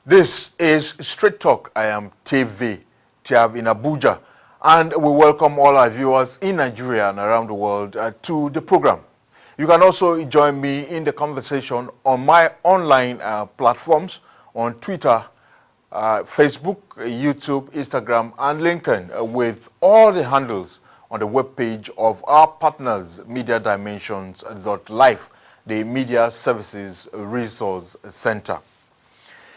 This is Straight Talk. I am Tyav in Abuja, and we welcome all our viewers in Nigeria and around the world to the program. You can also join me in the conversation on my online platforms on Twitter, Facebook, YouTube, Instagram, and LinkedIn with all the handles on the webpage of our partners, MediaDimensions.life, the Media Services Resource Center.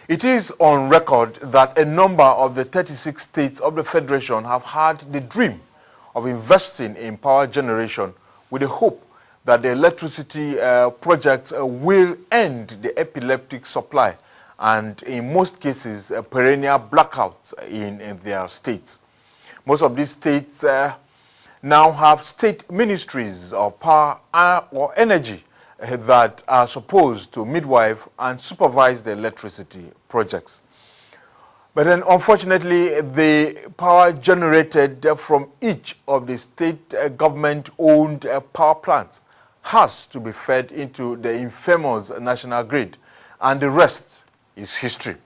It is on record that a number of the 36 states of the Federation have had the dream of investing in power generation with the hope that the electricity projects will end the epileptic supply and, in most cases, perennial blackouts in their states. Most of these states now have state ministries of power or energy that are supposed to midwife and supervise the electricity projects. But then, unfortunately, the power generated from each of the state government-owned power plants has to be fed into the infamous national grid, and the rest is history.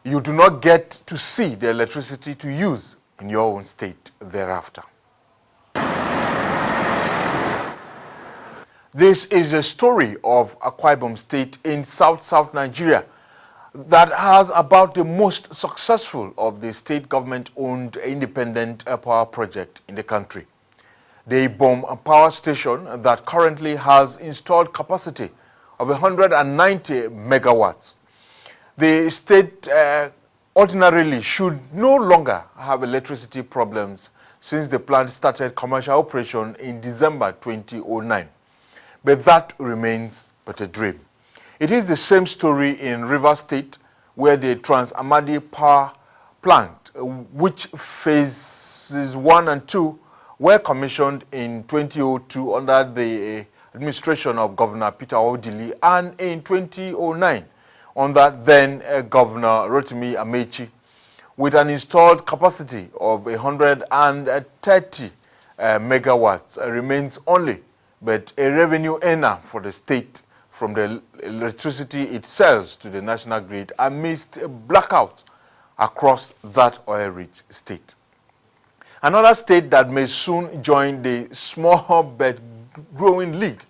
You do not get to see the electricity to use in your own state thereafter. This is a story of Akwa Ibom State in South Nigeria that has about the most successful of the state government-owned independent power project in the country. The Ibom power station that currently has installed capacity of 190 megawatts. The state ordinarily should no longer have electricity problems since the plant started commercial operation in December 2009. But that remains but a dream. It is the same story in Rivers State, where the Trans-Amadi Power Plant, which phases 1 and 2 were commissioned in 2002 under the administration of Governor Peter Odili, and in 2009 under then Governor Rotimi Amechi, with an installed capacity of 130 megawatts, remains only but a revenue earner for the state from the electricity it sells to the national grid amidst a blackout across that oil-rich state. Another state that may soon join the small but growing league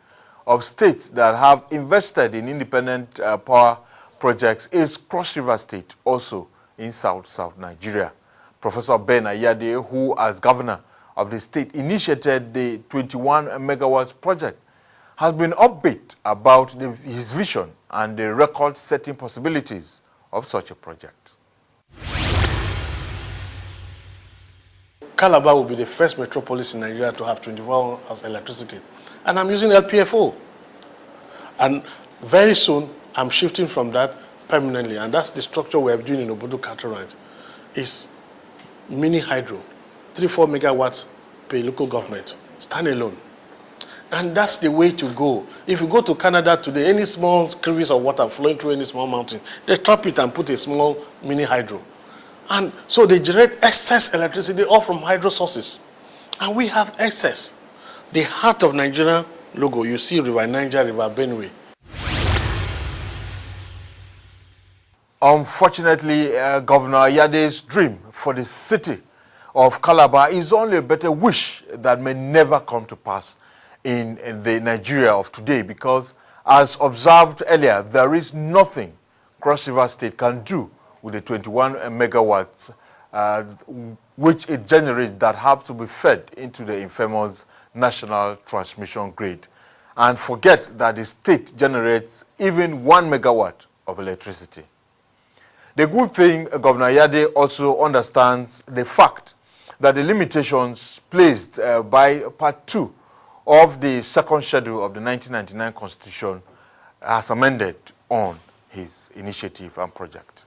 of states that have invested in independent power projects is Cross River State, also in South Nigeria. Professor Ben Ayade, who as governor of the state initiated the 21 megawatts project, has been upbeat about his vision and the record-setting possibilities of such a project. Calabar will be the first metropolis in Nigeria to have 24 hours electricity. And I'm using LPFO. And very soon, I'm shifting from that permanently. And that's the structure we are doing in Obodo Cataract. It's mini hydro. 3-4 megawatts per local government, standalone. And that's the way to go. If you go to Canada today, any small crevice of water flowing through any small mountain, they trap it and put a small mini hydro. And so they generate excess electricity all from hydro sources. And we have excess. The heart of Nigeria logo, you see River Niger, River Benue. Unfortunately, Governor Ayade's dream for the city of Calabar is only but a wish that may never come to pass in the Nigeria of today, because, as observed earlier, there is nothing Cross River State can do with the 21 megawatts which it generates that have to be fed into the infamous national transmission grid. And forget that the state generates even 1 megawatt of electricity. The good thing, Governor Yade also understands the fact that the limitations placed by Part 2 of the second schedule of the 1999 Constitution has amended on his initiative and project.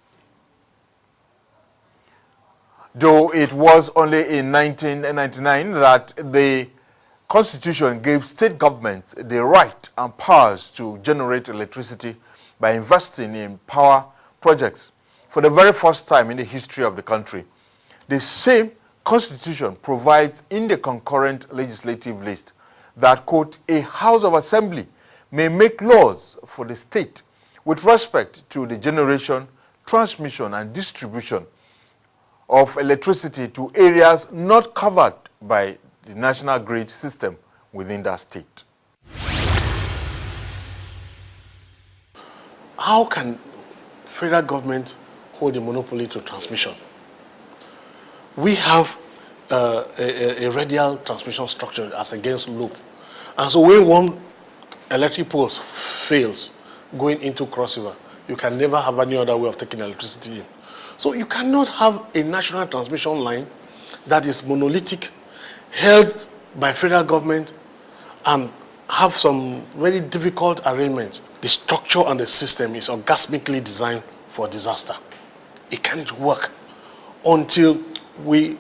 Though it was only in 1999 that the Constitution gave state governments the right and powers to generate electricity by investing in power projects. For the very first time in the history of the country, the same Constitution provides in the concurrent legislative list that, quote, a House of Assembly may make laws for the state with respect to the generation, transmission and distribution of electricity to areas not covered by the national grid system within that state. How can federal government hold a monopoly to transmission? We have a radial transmission structure as against loop. And so when one electric pole fails going into Cross River, you can never have any other way of taking electricity in. So you cannot have a national transmission line that is monolithic, held by federal government, and have some very difficult arrangements. The structure and the system is orgasmically designed for disaster. It can't work until we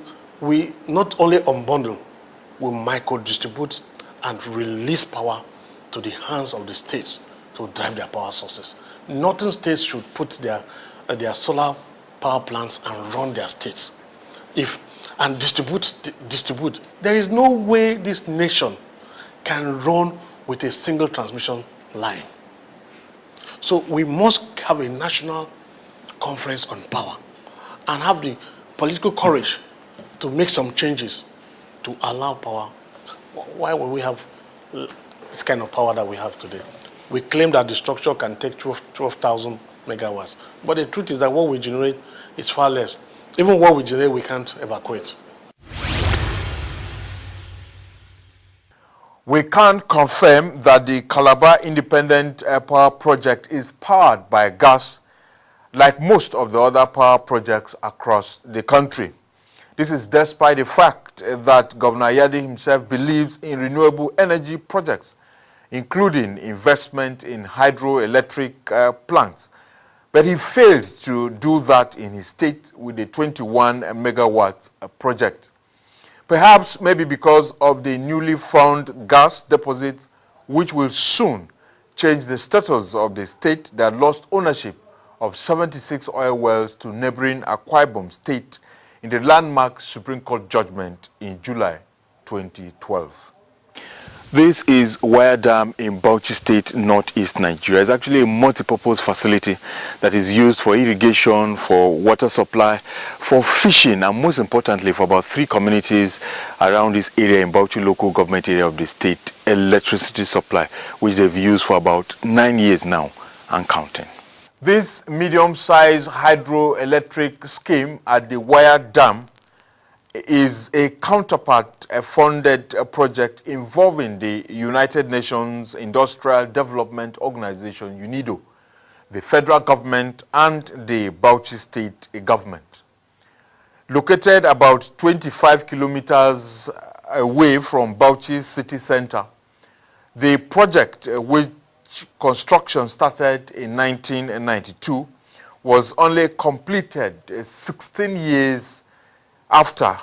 not only unbundle, we micro-distribute and release power to the hands of the states to drive their power sources. Northern states should put their solar power plants and run their states. And distribute. There is no way this nation can run with a single transmission line. So we must have a national conference on power and have the political courage to make some changes to allow power. Why would we have this kind of power that we have today? We claim that the structure can take 12,000 megawatts. But the truth is that what we generate is far less. Even what we generate, we can't evacuate. We can confirm that the Calabar Independent Power Project is powered by gas, like most of the other power projects across the country. This is despite the fact that Governor Yadi himself believes in renewable energy projects, including investment in hydroelectric plants. But he failed to do that in his state with the 21 megawatt project. Perhaps maybe because of the newly found gas deposits, which will soon change the status of the state that lost ownership of 76 oil wells to neighboring Akwa Ibom state in the landmark Supreme Court judgment in July 2012. This is Wire Dam in Bauchi State, northeast Nigeria. It's actually a multi-purpose facility that is used for irrigation, for water supply, for fishing, and most importantly for about 3 communities around this area in Bauchi local government area of the state, electricity supply, which they've used for about 9 years now and counting. This medium-sized hydroelectric scheme at the Wire Dam is a counterpart-funded project involving the United Nations Industrial Development Organization, UNIDO, the federal government, and the Bauchi state government. Located about 25 kilometers away from Bauchi city center, the project, which construction started in 1992, was only completed 16 years after,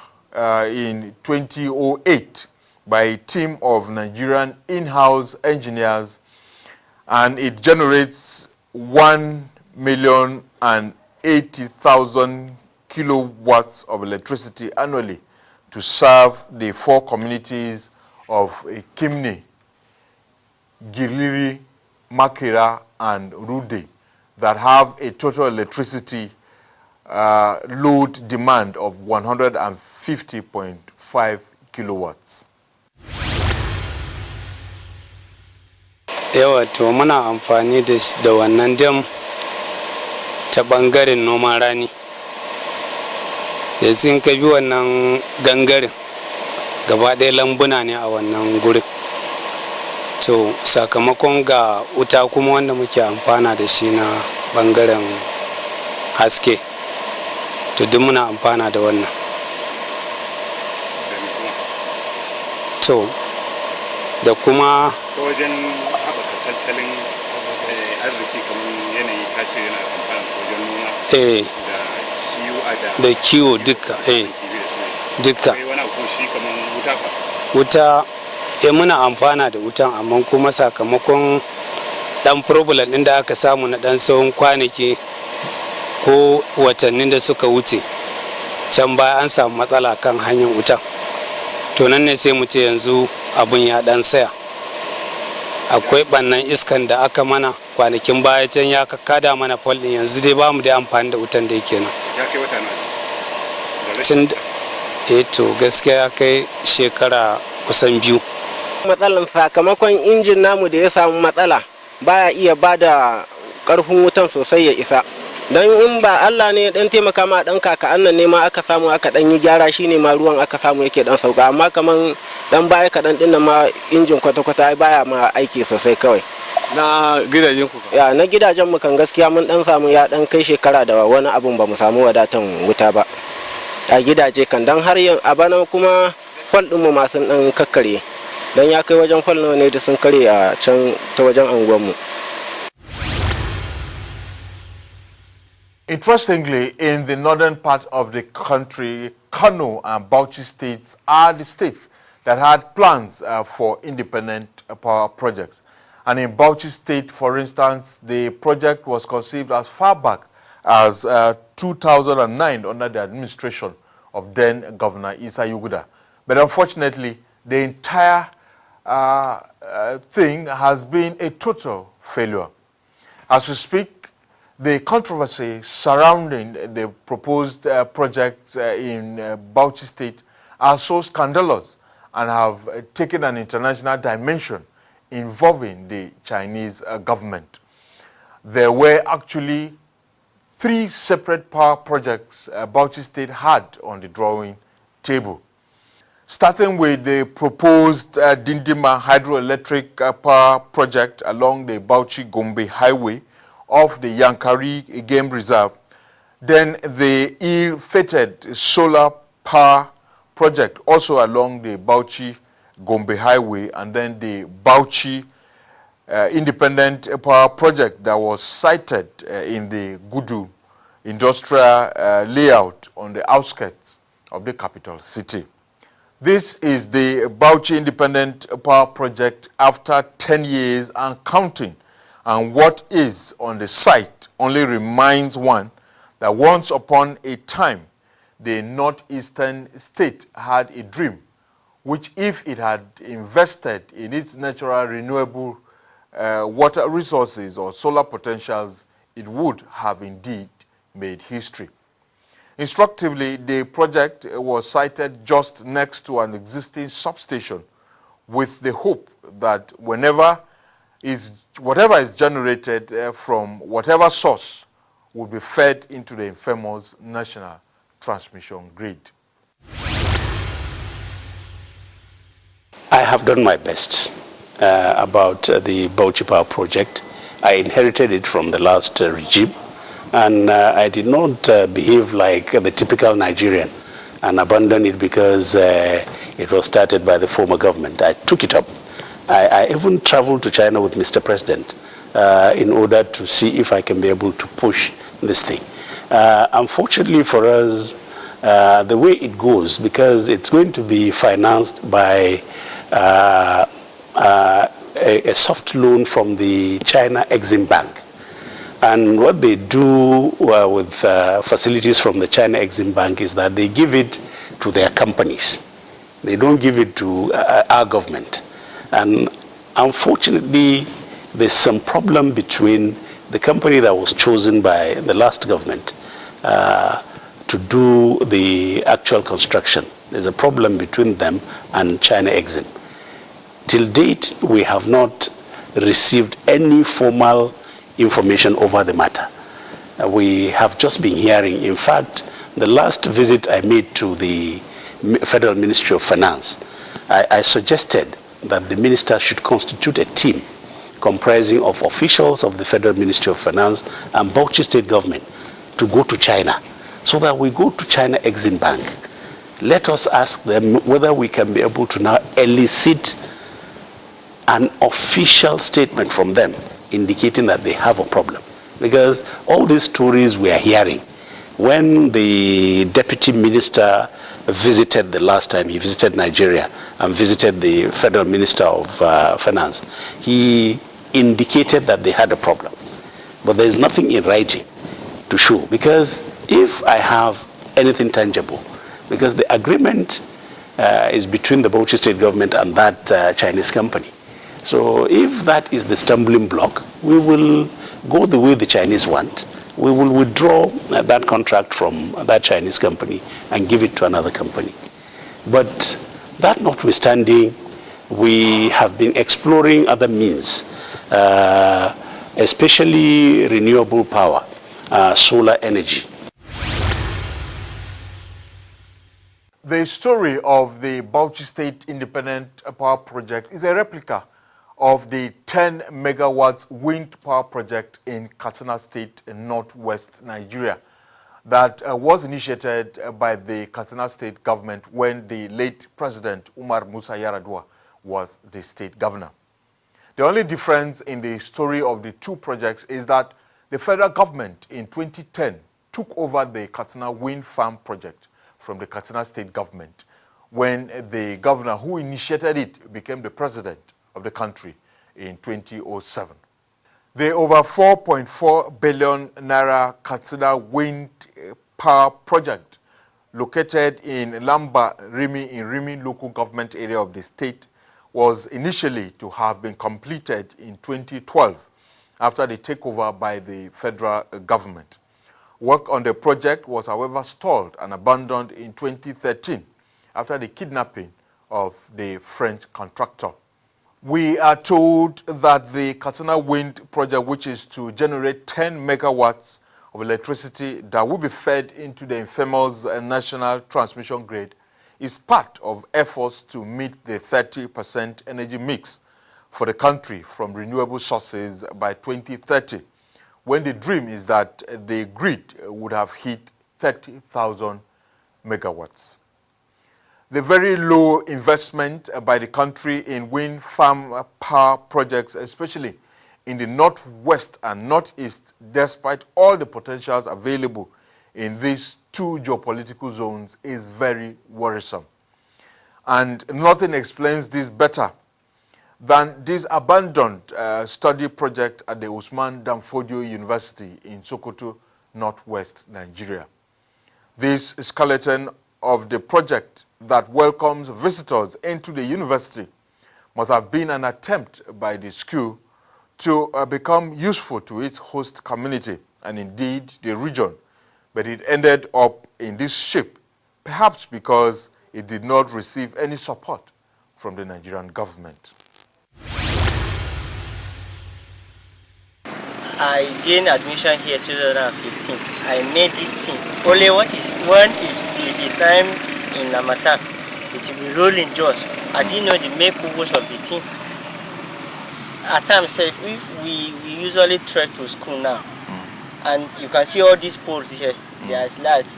in 2008, by a team of Nigerian in-house engineers, and it generates 1,080,000 kilowatts of electricity annually to serve the 4 communities of Kimni, Giliri, Makira, and Rude that have a total electricity load demand of 150.5 kilowatts. Yawa to muna amfani da wannan dam ta bangaren noman rani. Yanzu in ka bi wannan gangaren gaba ɗaya lambuna ne a wannan gurin. To sakamakon ga wuta kuma wanda muke amfana da shi na bangaren haske. To duk muna amfana da wannan. To da kuma wajen haɓaka tattalin arziki kamar yanayi kace yana amfana wajen noma da kiwo duka duka wani abu shi kamar wuta fa wuta muna amfana da wutan, amma kuma sakamakon dan problem din da aka samu na dan tsawon kwanaki ko watannin da suka wuce can baya an samu matsala kan hanyar wutan. To nan ne sai mu ce yanzu abun ya dan saya akwai bannan iskan da aka mana kwanakin baya can ya kakkada mana pole din, yanzu dai bamu da amfani da wutan da yake nan. Ya kai wata nawa? To gaskiya ya kai shekara kusan 2. Matsalan sakamakon injin namu da ya samu matsala baya iya bada karfin wutan sosai ya isa. Dan in ba Allah ne dan taimaka ma dan kaka annan ne ma aka samu aka dan yi gyara shine ma ruwan aka samu yake dan sauka, amma kaman dan baya kadan din ma injin kwata-kwata baya ma aiki sosai kawai. Na gidajen ku? Ya na gidajen mu kan gaskiya mun dan samu ya dan kai shekara da wani abun ba mu samu wadatan wuta ba a gidaje kan, dan har yin a bana kuma fol din mu ma sun dan kakkare, dan ya kai wajen fol ne da sun kare a can ta wajen anguwan mu. Interestingly, in the northern part of the country, Kano and Bauchi states are the states that had plans for independent power projects. And in Bauchi state, for instance, the project was conceived as far back as 2009 under the administration of then Governor Isa Yuguda. But unfortunately, the entire thing has been a total failure. As we speak, the controversy surrounding the proposed project in Bauchi state are so scandalous and have taken an international dimension involving the Chinese government. There were actually 3 separate power projects Bauchi state had on the drawing table. Starting with the proposed Dindima hydroelectric power project along the Bauchi-Gombe highway of the Yankari Game Reserve, then the ill-fated solar power project also along the Bauchi-Gombe highway, and then the Bauchi independent power project that was sited in the Gudu industrial layout on the outskirts of the capital city. This is the Bauchi independent power project after 10 years and counting. And what is on the site only reminds one that once upon a time, the northeastern state had a dream, which if it had invested in its natural renewable water resources or solar potentials, it would have indeed made history. Instructively, the project was sited just next to an existing substation with the hope that whatever is generated from whatever source will be fed into the infamous national transmission grid. I have done my best about the Bauchi Power project. I inherited it from the last regime, and I did not behave like the typical Nigerian and abandon it because it was started by the former government. I took it up. I even traveled to China with Mr. President in order to see if I can be able to push this thing. Unfortunately for us, the way it goes, because it's going to be financed by a soft loan from the China Exim Bank. And what they do with facilities from the China Exim Bank is that they give it to their companies. They don't give it to our government. And unfortunately, there's some problem between the company that was chosen by the last government to do the actual construction. There's a problem between them and China Exim. Till date, we have not received any formal information over the matter. We have just been hearing. In fact, the last visit I made to the Federal Ministry of Finance, I suggested that the minister should constitute a team comprising of officials of the Federal Ministry of Finance and Bauchi State government to go to China, so that we go to China Exim Bank. Let us ask them whether we can be able to now elicit an official statement from them indicating that they have a problem. Because all these stories we are hearing, when the deputy minister visited the last time, he visited Nigeria and visited the Federal Minister of Finance, he indicated that they had a problem. But there is nothing in writing to show, because if I have anything tangible, because the agreement is between the Bauchi State government and that Chinese company, So if that is the stumbling block, we will go the way the Chinese want. We will withdraw that contract from that Chinese company and give it to another company. But that notwithstanding, we have been exploring other means, especially renewable power, solar energy. The story of the Bauchi State Independent Power Project is a replica of the 10 megawatts wind power project in Katsina State in northwest Nigeria that was initiated by the Katsina State government when the late President Umar Musa Yar'Adua was the state governor. The only difference in the story of the two projects is that the federal government in 2010 took over the Katsina wind farm project from the Katsina State government when the governor who initiated it became the president of the country in 2007. The over 4.4 billion naira Katsina wind power project located in Lamba, Rimi, in Rimi local government area of the state was initially to have been completed in 2012 after the takeover by the federal government. Work on the project was, however, stalled and abandoned in 2013 after the kidnapping of the French contractor. We are told that the Katsina wind project, which is to generate 10 megawatts of electricity that will be fed into the infamous national transmission grid, is part of efforts to meet the 30% energy mix for the country from renewable sources by 2030, when the dream is that the grid would have hit 30,000 megawatts. The very low investment by the country in wind farm power projects, especially in the northwest and northeast, despite all the potentials available in these two geopolitical zones, is very worrisome. And nothing explains this better than this abandoned study project at the Usman Danfodio University in Sokoto, northwest Nigeria. This skeleton of the project that welcomes visitors into the university must have been an attempt by the school to become useful to its host community and indeed the region, but it ended up in this shape, perhaps because it did not receive any support from the Nigerian government. I gained admission here in 2015. I made this team. Only when it is time in Amatan, it will be rolling jaws. I didn't know the main purpose of the team. At times, if we usually trek to school now, and you can see all these poles here, there is lights,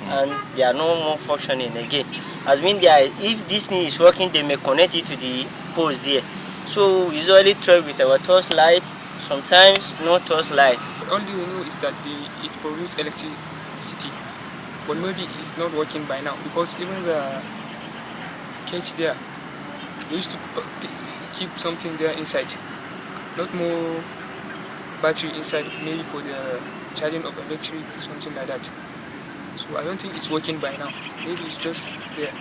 and they are no more functioning again. As mean, if this thing is working, they may connect it to the poles there. So we usually trek with our torch light. Sometimes no torch light. All you know is that it produces electricity, but maybe it's not working by now because even the cage there, they used to keep something there inside, not more battery inside, maybe for the charging of electric, something like that. So I don't think it's working by now. Maybe it's just there.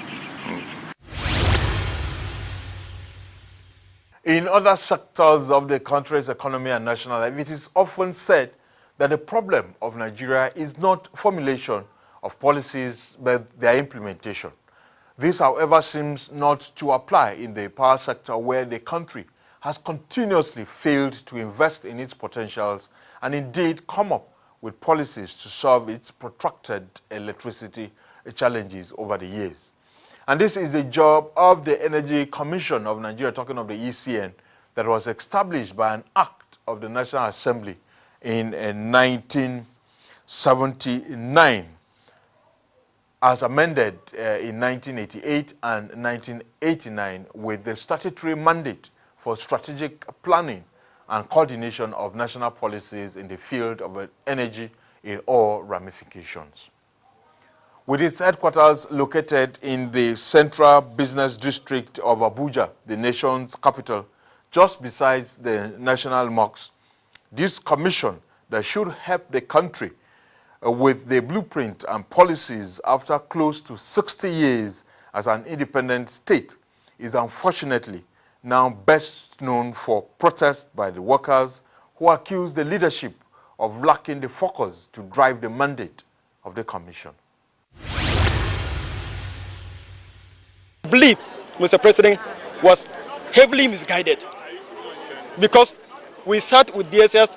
In other sectors of the country's economy and national life, it is often said that the problem of Nigeria is not formulation of policies, but their implementation. This, however, seems not to apply in the power sector, where the country has continuously failed to invest in its potentials and indeed come up with policies to solve its protracted electricity challenges over the years. And this is the job of the Energy Commission of Nigeria, talking of the ECN, that was established by an act of the National Assembly in 1979, as amended in 1988 and 1989, with the statutory mandate for strategic planning and coordination of national policies in the field of energy in all ramifications. With its headquarters located in the Central Business District of Abuja, the nation's capital, just beside the National Mosque, this commission that should help the country with the blueprint and policies after close to 60 years as an independent state is unfortunately now best known for protests by the workers who accuse the leadership of lacking the focus to drive the mandate of the commission. I believe Mr. President was heavily misguided because we sat with DSS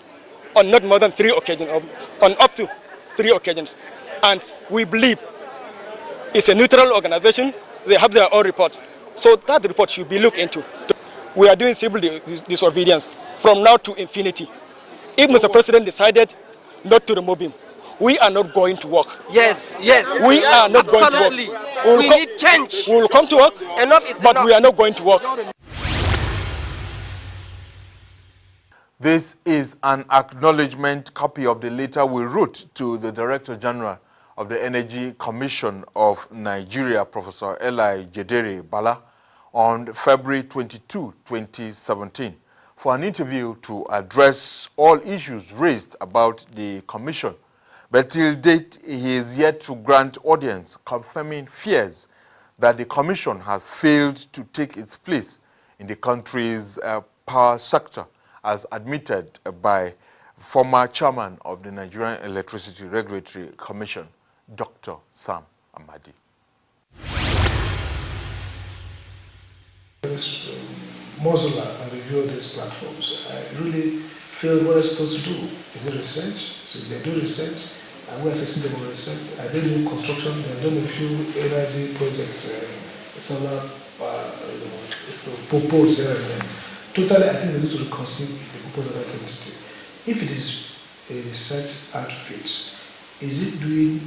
on not more than 3 occasions, on up to 3 occasions, and we believe it's a neutral organization. They have their own reports, so that report should be looked into. We are doing civil disobedience from now to infinity. If Mr. President decided not to remove him, we are not going to work. Yes. We are not going to work. We need change. We will come to work, but we are not going to work. This is an acknowledgement copy of the letter we wrote to the Director General of the Energy Commission of Nigeria, Professor Eli Jedere Bala, on February 22, 2017, for an interview to address all issues raised about the commission. But till date, he is yet to grant audience, confirming fears that the commission has failed to take its place in the country's power sector, as admitted by former chairman of the Nigerian Electricity Regulatory Commission, Dr. Sam Amadi. Mozilla and review these platforms. I really feel what I'm supposed to do. Is it research? So they do research. And we're assessing them on research. I did new construction. I've done a few energy projects, solar proposed here and there. Totally, I think they need to reconsider the purpose of that entity. If it is a research outfit, is it doing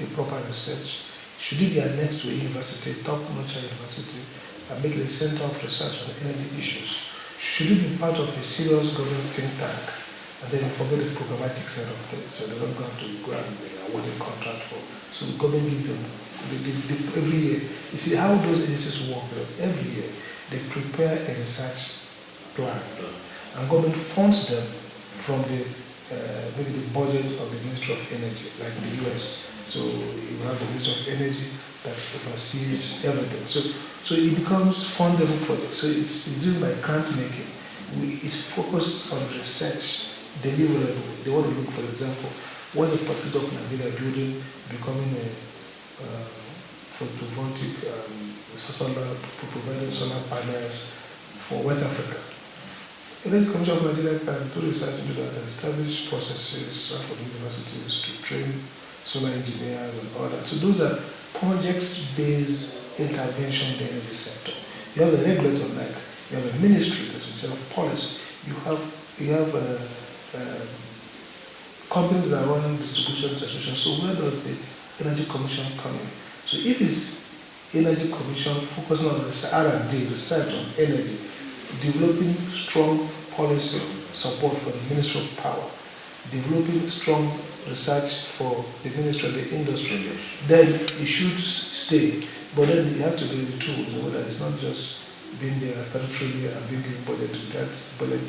a proper research? Should it be annexed to a university, top-notch university, and make it a center of research on energy issues? Should it be part of a serious government think tank, and then forget the programmatic side of things, so they don't go to grant the awarding contract for? So the government gives them every year. You see how those agencies work? Every year they prepare a research plan, and government funds them from the maybe the budget of the Ministry of Energy, like the US. So you have the Ministry of Energy that oversees everything. So it becomes fundable project. So it's driven by grant making. It's focused on research, deliverable. They want to look, for example, what's the perspective of Nigeria building becoming a photovoltaic providing solar panels for West Africa. The Energy Commission of Nigeria can do research into that and establish processes for universities to train solar engineers and all that. So those are projects-based intervention in the energy sector. You have a regulator, like you have a ministry that's in charge of policy. You have companies that are running distribution. So where does the Energy Commission come in? So if it's Energy Commission focusing on R&D, research on energy, developing strong policy support for the Ministry of Power, developing strong research for the Ministry of the Industry, then it should stay. But then you have to do the tools, that it's not just being there statutorily and being given budget to that budget.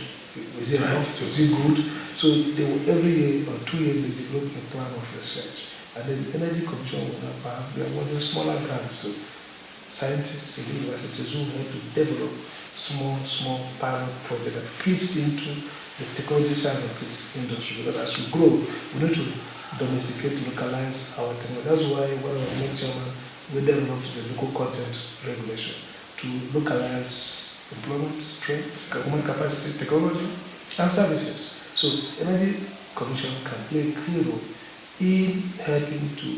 Is it enough? Is it good? So they will, every year or 2 years they develop a plan of research. And then the Energy Commission will have awarded smaller grants to scientists in universities who want to develop small pilot project that fits into the technology side of this industry. Because as we grow, we need to domesticate, localize our technology. That's why one of the main chairman we developed the local content regulation to localize employment strength, human capacity, technology, and services. So Energy Commission can play a key role in helping to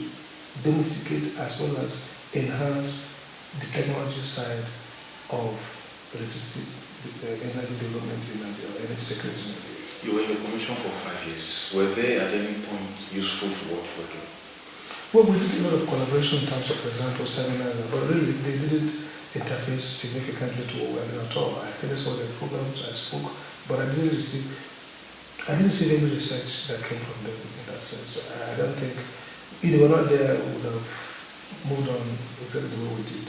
domesticate as well as enhance the technology side of electricity, energy development in Nigeria, energy security in Nigeria. You were in the commission for 5 years. Were they at any point useful to what you were doing? Well, we did a lot of collaboration in terms of, for example, seminars, but really they didn't interface significantly to what we were doing at all. I finished all the programs, I spoke, but I didn't receive any research that came from them in that sense. I don't think, if they were not there, we would have moved on exactly the way we did.